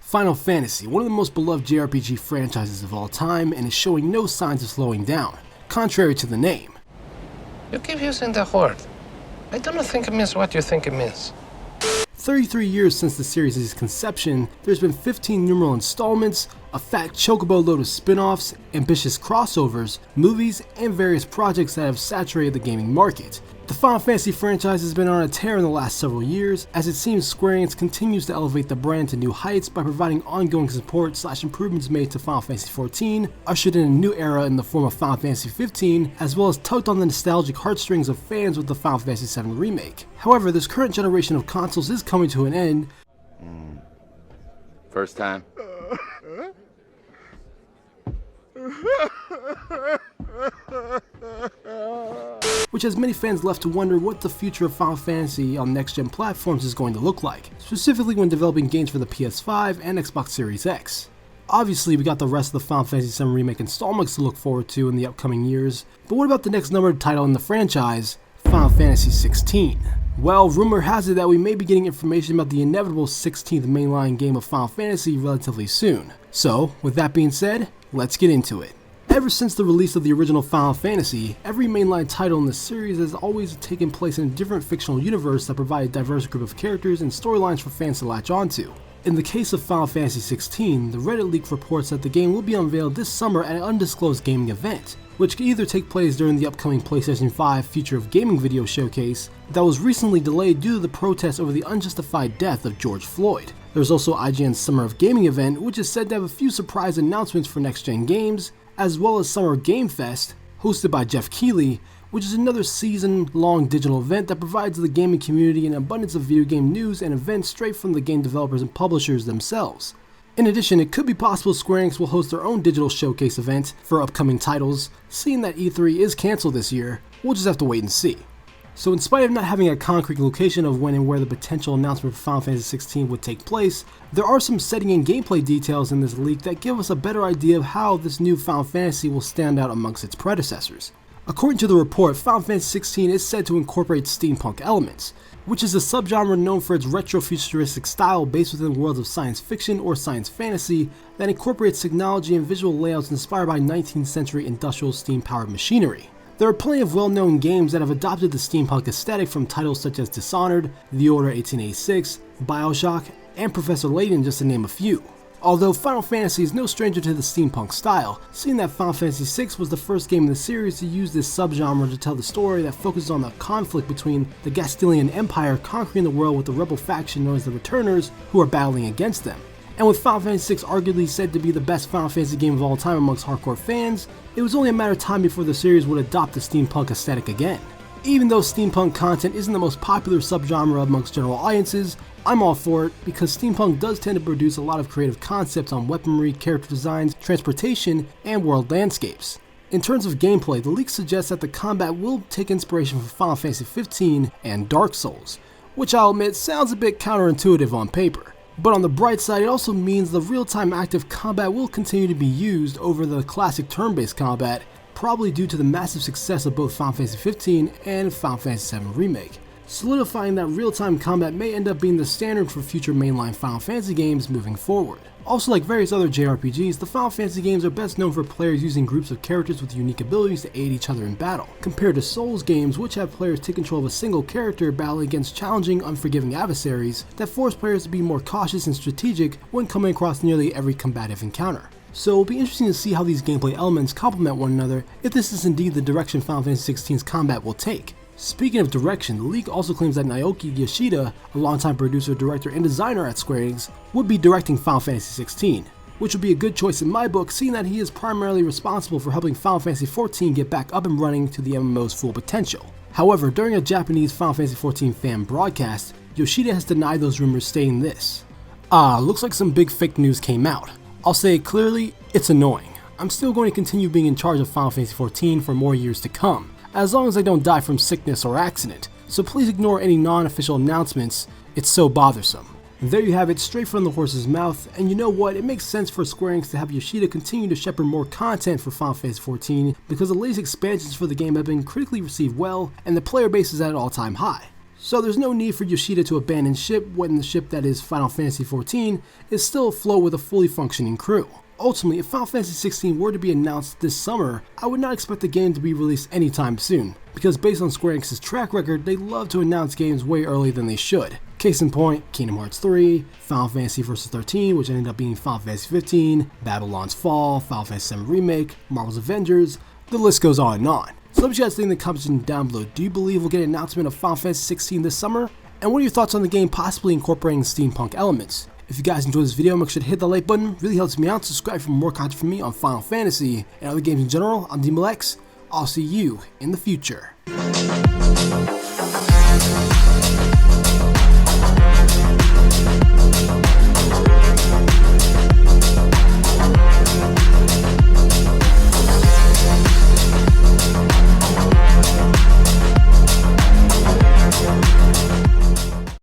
Final Fantasy, one of the most beloved JRPG franchises of all time, and is showing no signs of slowing down, contrary to the name. You keep using that word. I don't think it means what you think it means. 33 years since the series' conception, there's been 15 numeral installments, a fat chocobo load of spin-offs, ambitious crossovers, movies, and various projects that have saturated the gaming market. The Final Fantasy franchise has been on a tear in the last several years, as it seems Square Enix continues to elevate the brand to new heights by providing ongoing support / improvements made to Final Fantasy XIV, ushered in a new era in the form of Final Fantasy XV, as well as tugged on the nostalgic heartstrings of fans with the Final Fantasy VII Remake. However, this current generation of consoles is coming to an end. First time? Which has many fans left to wonder what the future of Final Fantasy on next-gen platforms is going to look like, specifically when developing games for the PS5 and Xbox Series X. Obviously, we got the rest of the Final Fantasy VII Remake installments to look forward to in the upcoming years, but what about the next numbered title in the franchise, Final Fantasy XVI? Well, rumor has it that we may be getting information about the inevitable 16th mainline game of Final Fantasy relatively soon. So, with that being said, let's get into it. Ever since the release of the original Final Fantasy, every mainline title in the series has always taken place in a different fictional universe that provided a diverse group of characters and storylines for fans to latch onto. In the case of Final Fantasy XVI, the Reddit leak reports that the game will be unveiled this summer at an undisclosed gaming event, which could either take place during the upcoming PlayStation 5 Future of Gaming video showcase that was recently delayed due to the protests over the unjustified death of George Floyd. There's also IGN's Summer of Gaming event, which is said to have a few surprise announcements for next-gen games, as well as Summer Game Fest, hosted by Jeff Keighley, which is another season-long digital event that provides the gaming community an abundance of video game news and events straight from the game developers and publishers themselves. In addition, it could be possible Square Enix will host their own digital showcase event for upcoming titles. Seeing that E3 is cancelled this year, we'll just have to wait and see. So in spite of not having a concrete location of when and where the potential announcement for Final Fantasy XVI would take place, there are some setting and gameplay details in this leak that give us a better idea of how this new Final Fantasy will stand out amongst its predecessors. According to the report, Final Fantasy XVI is said to incorporate steampunk elements, which is a subgenre known for its retro-futuristic style based within worlds of science fiction or science fantasy that incorporates technology and visual layouts inspired by 19th century industrial steam-powered machinery. There are plenty of well-known games that have adopted the steampunk aesthetic from titles such as Dishonored, The Order 1886, Bioshock, and Professor Layton, just to name a few. Although Final Fantasy is no stranger to the steampunk style, seeing that Final Fantasy VI was the first game in the series to use this subgenre to tell the story that focuses on the conflict between the Castilian Empire conquering the world with the rebel faction known as the Returners, who are battling against them. And with Final Fantasy VI arguably said to be the best Final Fantasy game of all time amongst hardcore fans, it was only a matter of time before the series would adopt the steampunk aesthetic again. Even though steampunk content isn't the most popular subgenre amongst general audiences, I'm all for it because steampunk does tend to produce a lot of creative concepts on weaponry, character designs, transportation, and world landscapes. In terms of gameplay, the leak suggests that the combat will take inspiration from Final Fantasy XV and Dark Souls, which I'll admit sounds a bit counterintuitive on paper. But on the bright side, it also means the real-time active combat will continue to be used over the classic turn-based combat, probably due to the massive success of both Final Fantasy XV and Final Fantasy VII Remake, solidifying that real-time combat may end up being the standard for future mainline Final Fantasy games moving forward. Also, like various other JRPGs, the Final Fantasy games are best known for players using groups of characters with unique abilities to aid each other in battle, compared to Souls games which have players take control of a single character battling against challenging, unforgiving adversaries that force players to be more cautious and strategic when coming across nearly every combative encounter. So it'll be interesting to see how these gameplay elements complement one another if this is indeed the direction Final Fantasy XVI's combat will take. Speaking of direction, the leak also claims that Naoki Yoshida, a longtime producer, director, and designer at Square Enix, would be directing Final Fantasy XVI, which would be a good choice in my book seeing that he is primarily responsible for helping Final Fantasy XIV get back up and running to the MMO's full potential. However, during a Japanese Final Fantasy XIV fan broadcast, Yoshida has denied those rumors, stating this: looks like some big fake news came out. I'll say it clearly, it's annoying. I'm still going to continue being in charge of Final Fantasy XIV for more years to come, as long as I don't die from sickness or accident, so please ignore any non-official announcements, it's so bothersome. And there you have it, straight from the horse's mouth, and you know what, it makes sense for Square Enix to have Yoshida continue to shepherd more content for Final Fantasy XIV because the latest expansions for the game have been critically received well, and the player base is at an all-time high. So there's no need for Yoshida to abandon ship when the ship that is Final Fantasy XIV is still afloat with a fully functioning crew. Ultimately, if Final Fantasy XVI were to be announced this summer, I would not expect the game to be released anytime soon, because based on Square Enix's track record, they love to announce games way earlier than they should. Case in point, Kingdom Hearts 3, Final Fantasy Vs 13, which ended up being Final Fantasy 15, Babylon's Fall, Final Fantasy 7 Remake, Marvel's Avengers, the list goes on and on. So let me guys think in the comments down below, do you believe we'll get an announcement of Final Fantasy 16 this summer? And what are your thoughts on the game possibly incorporating steampunk elements? If you guys enjoyed this video, make sure to hit the like button, really helps me out. Subscribe for more content from me on Final Fantasy and other games in general on DMLX. I'll see you in the future.